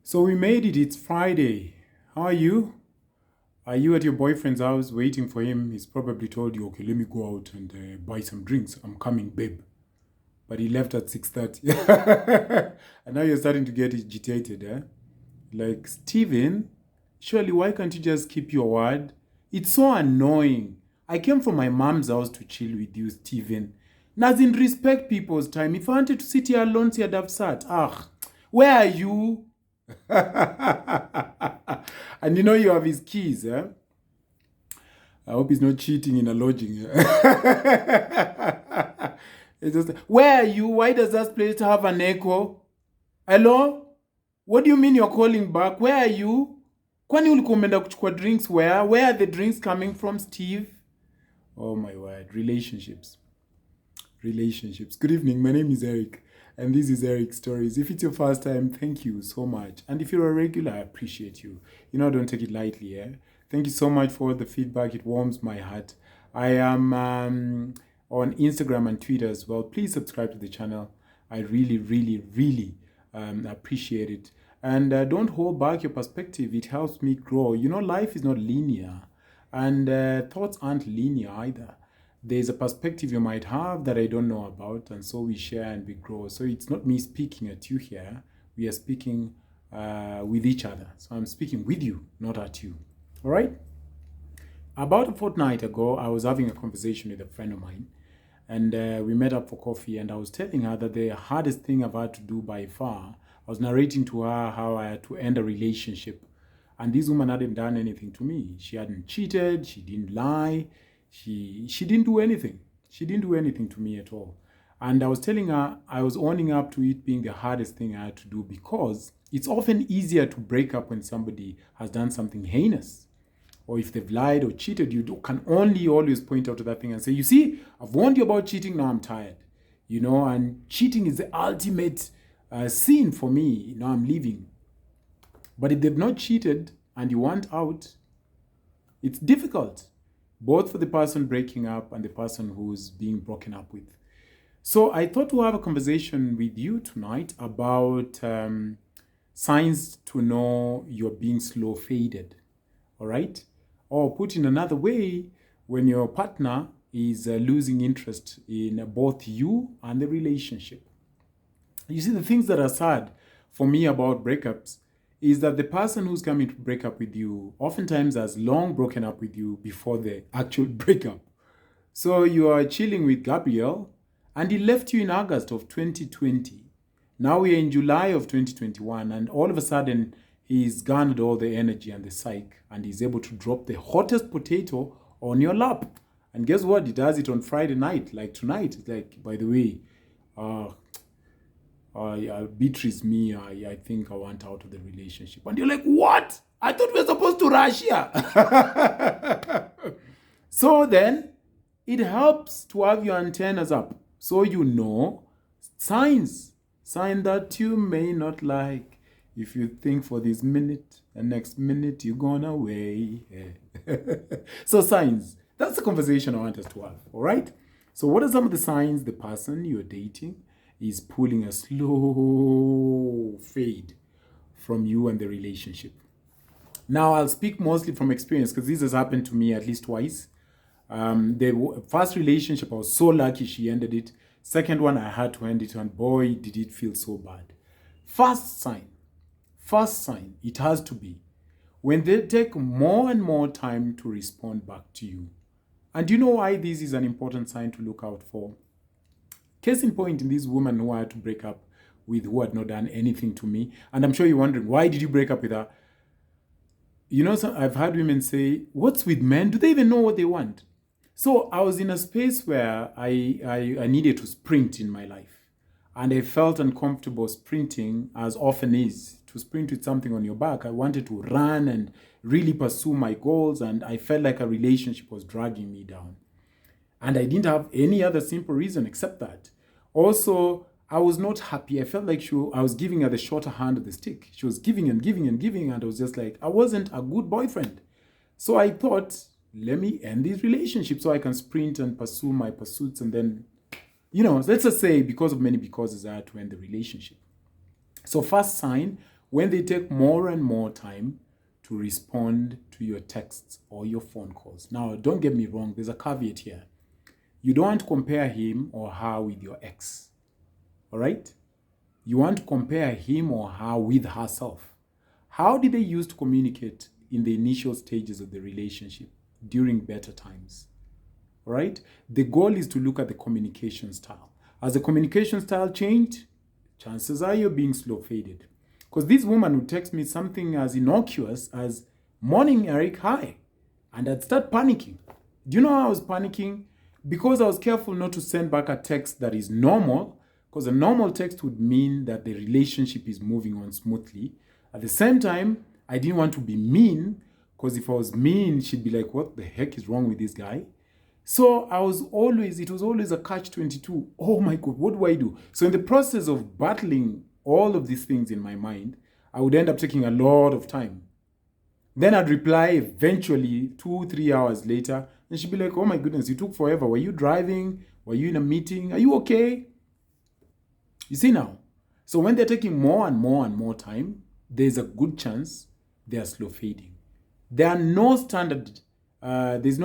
So we made it. It's Friday. How are you? Are you at your boyfriend's house waiting for him? He's probably told you, okay, let me go out and buy some drinks. I'm coming, babe. But he left at 6:30. And now you're starting to get agitated, eh? Like, Steven, surely why can't you just keep your word? It's so annoying. I came from my mom's house to chill with you, Steven. Doesn't respect people's time. If I wanted to sit here alone, I'd have sat. Where are you? And you know you have his keys, eh? I hope he's not cheating in a lodging. It's just, where are you? Why does that place have an echo? Hello? What do you mean you're calling back? Where are you? Kwani ulikuwa umeenda kuchukua drinks where? Where are the drinks coming from, Steve? Oh my word. Relationships. Good evening. My name is Eric, and this is Eric's Stories. If it's your first time, thank you so much. And if you're a regular, I appreciate you. You know, don't take it lightly, eh? Thank you so much for all the feedback. It warms my heart. I am on Instagram and Twitter as well. Please subscribe to the channel. I really appreciate it. And don't hold back your perspective. It helps me grow. You know, life is not linear, and thoughts aren't linear either. There's a perspective you might have that I don't know about, and so we share and we grow. So it's not me speaking at you here. We are speaking with each other. So I'm speaking with you, not at you. All right? About a fortnight ago, I was having a conversation with a friend of mine, and we met up for coffee, and I was telling her that the hardest thing I've had to do by far, I was narrating to her how I had to end a relationship. And this woman hadn't done anything to me. She hadn't cheated. She didn't lie. She didn't do anything. She didn't do anything to me at all. And I was telling her, I was owning up to it being the hardest thing I had to do, because it's often easier to break up when somebody has done something heinous. Or if they've lied or cheated, you can only always point out to that thing and say, you see, I've warned you about cheating, now I'm tired. You know, and cheating is the ultimate sin for me. Now I'm leaving. But if they've not cheated and you want out, it's difficult, both for the person breaking up and the person who's being broken up with. So I thought to have a conversation with you tonight about signs to know you're being slow faded, all right? Or put in another way, when your partner is losing interest in both you and the relationship. You see, the things that are sad for me about breakups is that the person who's coming to break up with you oftentimes has long broken up with you before the actual breakup. So you are chilling with Gabriel, and he left you in August of 2020. Now we are in July of 2021, and all of a sudden, he's garnered all the energy and the psyche, and he's able to drop the hottest potato on your lap. And guess what? He does it on Friday night, like tonight. It's like, by the way, Beatrice, me, I think I want out of the relationship. And you're like, what? I thought we were supposed to rush here. So then, it helps to have your antennas up, so you know signs that you may not like. If you think for this minute, the next minute you're gone away. So signs. That's the conversation I want us to have, all right? So what are some of the signs the person you're dating is pulling a slow fade from you and the relationship? Now, I'll speak mostly from experience, because this has happened to me at least twice. The first relationship, I was so lucky she ended it. Second one, I had to end it, and boy, did it feel so bad. First sign, it has to be when they take more and more time to respond back to you. And you know why this is an important sign to look out for? Case in point, in this woman who I had to break up with, who had not done anything to me. And I'm sure you're wondering, why did you break up with her? You know, I've heard women say, what's with men? Do they even know what they want? So I was in a space where I needed to sprint in my life. And I felt uncomfortable sprinting, as often is. To sprint with something on your back, I wanted to run and really pursue my goals, and I felt like a relationship was dragging me down. And I didn't have any other simple reason except that. Also, I was not happy. I felt like I was giving her the shorter hand of the stick. She was giving and giving and giving, and I was just like, I wasn't a good boyfriend. So I thought, let me end this relationship so I can sprint and pursue my pursuits. And then, you know, let's just say, because of many becauses, I had to end the relationship. So first sign, when they take more and more time to respond to your texts or your phone calls. Now, don't get me wrong, there's a caveat here. You don't want to compare him or her with your ex, all right? You want to compare him or her with herself. How did they used to communicate in the initial stages of the relationship during better times? All right? The goal is to look at the communication style. As the communication style changed, chances are you're being slow faded. Because this woman would text me something as innocuous as, "Morning, Eric, hi." And I'd start panicking. Do you know how I was panicking? Because I was careful not to send back a text that is normal, because a normal text would mean that the relationship is moving on smoothly. At the same time, I didn't want to be mean, because if I was mean, she'd be like, "What the heck is wrong with this guy?" So it was always a catch-22. Oh my God, what do I do? So in the process of battling all of these things in my mind, I would end up taking a lot of time. Then I'd reply eventually 2-3 hours later, and she'd be like, "Oh my goodness, you took forever. Were you driving? Were you in a meeting? Are you okay?" You see now? So when they're taking more and more and more time, there's a good chance they are slow fading. There's no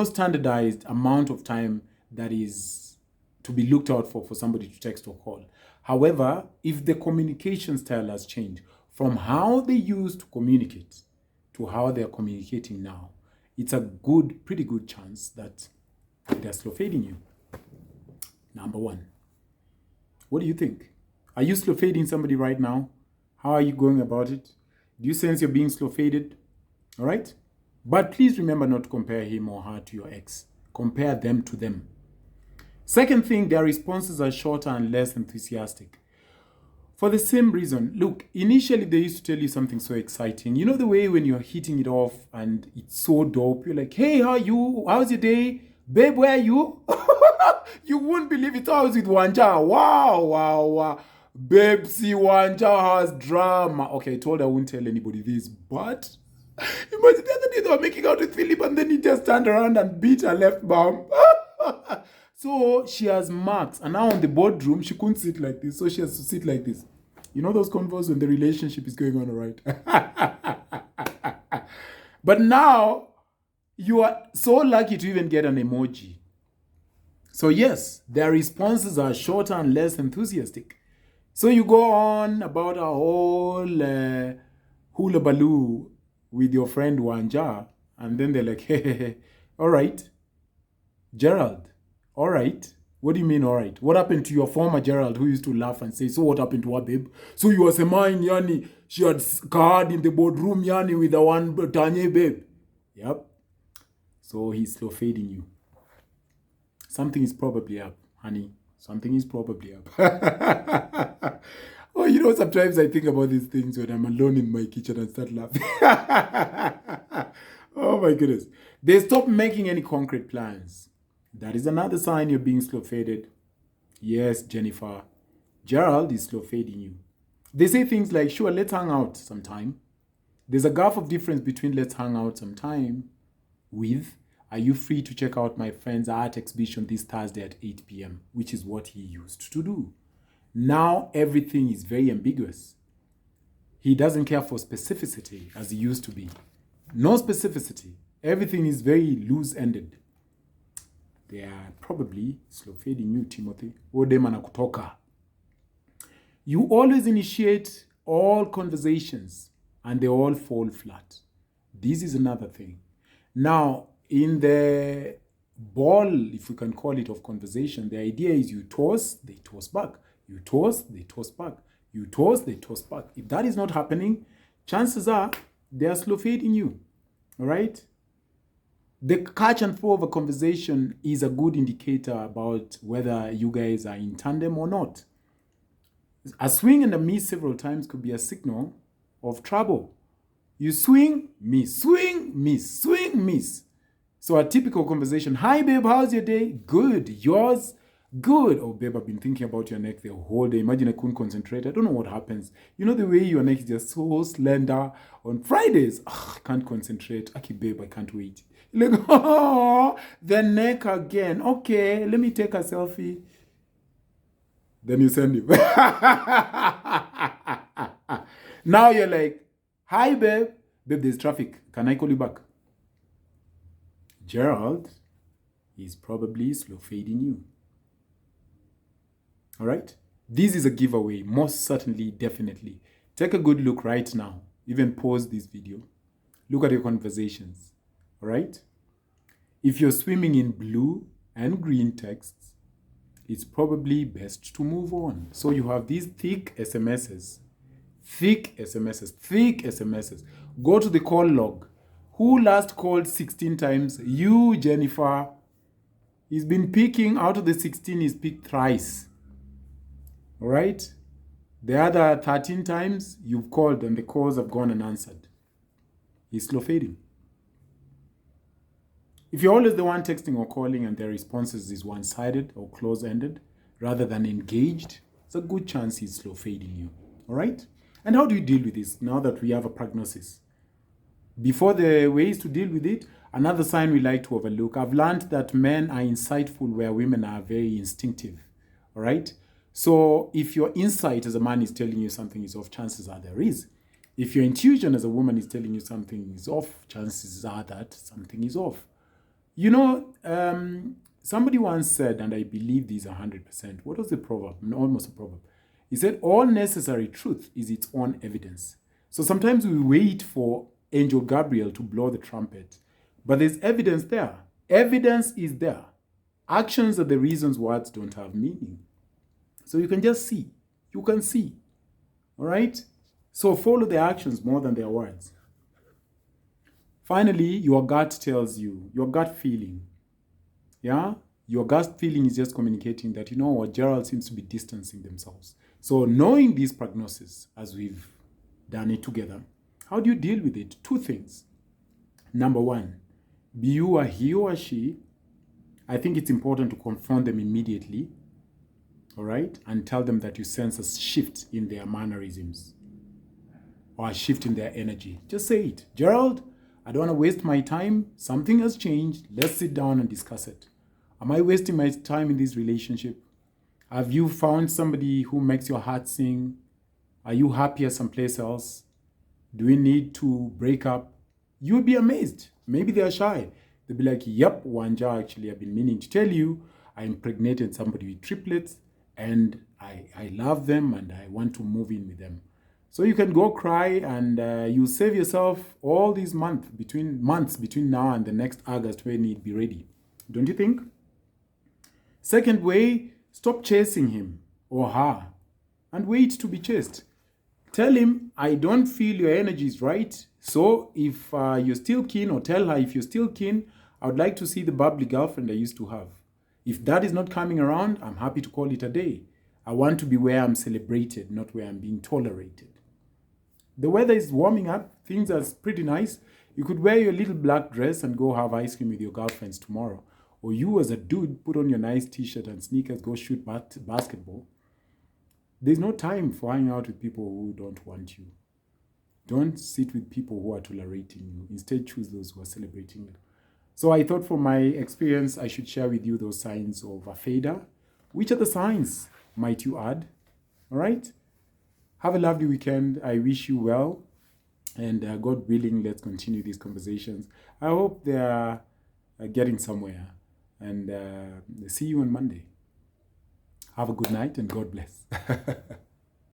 standardized amount of time that is to be looked out for somebody to text or call. However, if the communication style has changed from how they used to communicate to how they're communicating now, it's a pretty good chance that they're slow fading you. Number one. What do you think? Are you slow fading somebody right now? How are you going about it? Do you sense you're being slow faded? All right? But please remember not to compare him or her to your ex. Compare them to them. Second thing, their responses are shorter and less enthusiastic. For the same reason, look, initially they used to tell you something so exciting. You know the way when you're hitting it off and it's so dope, you're like, "Hey, how are you? How's your day? Babe, where are you?" You won't believe it. I was with Wanja. Wow. Babe, see, Wanja has drama. Okay, I told her I wouldn't tell anybody this, but imagine the other day they were making out with Philip and then he just turned around and beat her left bum. So she has marks, and now in the boardroom, she couldn't sit like this, so she has to sit like this. You know those convos when the relationship is going on, all right? But now, you are so lucky to even get an emoji. So yes, their responses are shorter and less enthusiastic. So you go on about a whole hula baloo with your friend Wanja, and then they're like, "Hey, all right, Gerald, all right." What do you mean, all right? What happened to your former Gerald who used to laugh and say, "So what happened to her, babe? So you were saying, yani, she had card in the boardroom, yani, with the one Tanya, babe." Yep. So he's slow fading you. Something is probably up, honey. Something is probably up. Oh, you know, sometimes I think about these things when I'm alone in my kitchen and start laughing. Oh my goodness. They stop making any concrete plans. That is another sign you're being slow faded. Yes, Jennifer. Gerald is slow fading you. They say things like, "Sure, let's hang out sometime." There's a gulf of difference between "let's hang out sometime" with "are you free to check out my friend's art exhibition this Thursday at 8 p.m., which is what he used to do. Now everything is very ambiguous. He doesn't care for specificity as he used to be. No specificity. Everything is very loose-ended. They are probably slow fading you, Timothy. Odemana kutoka. You always initiate all conversations and they all fall flat. This is another thing. Now, in the ball, if we can call it, of conversation, the idea is you toss, they toss back. You toss, they toss back. You toss, they toss back. If that is not happening, chances are they are slow fading you. All right? The catch and throw of a conversation is a good indicator about whether you guys are in tandem or not. A swing and a miss several times could be a signal of trouble. You swing, miss, swing, miss, swing, miss. So a typical conversation: "Hi, babe, how's your day?" "Good. Yours?" "Good." "Oh, babe, I've been thinking about your neck the whole day. Imagine I couldn't concentrate. I don't know what happens. You know the way your neck is just so slender on Fridays. I can't concentrate. Okay, babe, I can't wait." Like, "Oh, the neck again. Okay, let me take a selfie." Then you send him. Now you're like, Hi, babe. Babe, there's traffic. Can I call you back? Gerald is probably slow fading you. All right? This is a giveaway, most certainly, definitely. Take a good look right now. Even pause this video. Look at your conversations. All right? If you're swimming in blue and green texts, it's probably best to move on. So you have these thick SMSs. Thick SMSs. Thick SMSs. Go to the call log. Who last called 16 times? You, Jennifer. He's been picking, out of the 16, he's picked thrice. All right? The other 13 times you've called and the calls have gone unanswered. He's slow fading. If you're always the one texting or calling and their responses is one-sided or close-ended rather than engaged, it's a good chance he's slow fading you. All right? And how do you deal with this now that we have a prognosis? Before the ways to deal with it, another sign we like to overlook. I've learned that men are insightful where women are very instinctive. All right? So if your insight as a man is telling you something is off, chances are there is. If your intuition as a woman is telling you something is off, chances are that something is off. You know, somebody once said, and I believe these 100%, what was the proverb? Almost a proverb. He said, all necessary truth is its own evidence. So sometimes we wait for Angel Gabriel to blow the trumpet, but there's evidence there. Evidence is there. Actions are the reasons words don't have meaning. So you can just see. You can see. All right? So follow the actions more than their words. Finally, your gut tells you, your gut feeling. Yeah? Your gut feeling is just communicating that, you know what, Gerald seems to be distancing themselves. So knowing these prognosis, as we've done it together, how do you deal with it? Two things. Number one, be you a he or a she. I think it's important to confront them immediately, all right? And tell them that you sense a shift in their mannerisms or a shift in their energy. Just say it. Gerald, I don't want to waste my time. Something has changed. Let's sit down and discuss it. Am I wasting my time in this relationship? Have you found somebody who makes your heart sing? Are you happier someplace else? Do we need to break up? You'll be amazed. Maybe they're shy. They'll be like, yep, Wanja, actually, I've been meaning to tell you, I impregnated somebody with triplets and I love them and I want to move in with them. So you can go cry and you save yourself all these months between now and the next August when he'd be ready. Don't you think? Second way, stop chasing him or her and wait to be chased. Tell him, I don't feel your energy is right. So if you're still keen, or tell her if you're still keen, I would like to see the bubbly girlfriend I used to have. If that is not coming around, I'm happy to call it a day. I want to be where I'm celebrated, not where I'm being tolerated. The weather is warming up. Things are pretty nice. You could wear your little black dress and go have ice cream with your girlfriends tomorrow. Or you as a dude, put on your nice t-shirt and sneakers, go shoot basketball. There's no time for hanging out with people who don't want you. Don't sit with people who are tolerating you. Instead, choose those who are celebrating you. So I thought from my experience, I should share with you those signs of a fader. Which are the signs might you add? All right? Have a lovely weekend. I wish you well. And God willing, let's continue these conversations. I hope they are getting somewhere. And see you on Monday. Have a good night and God bless.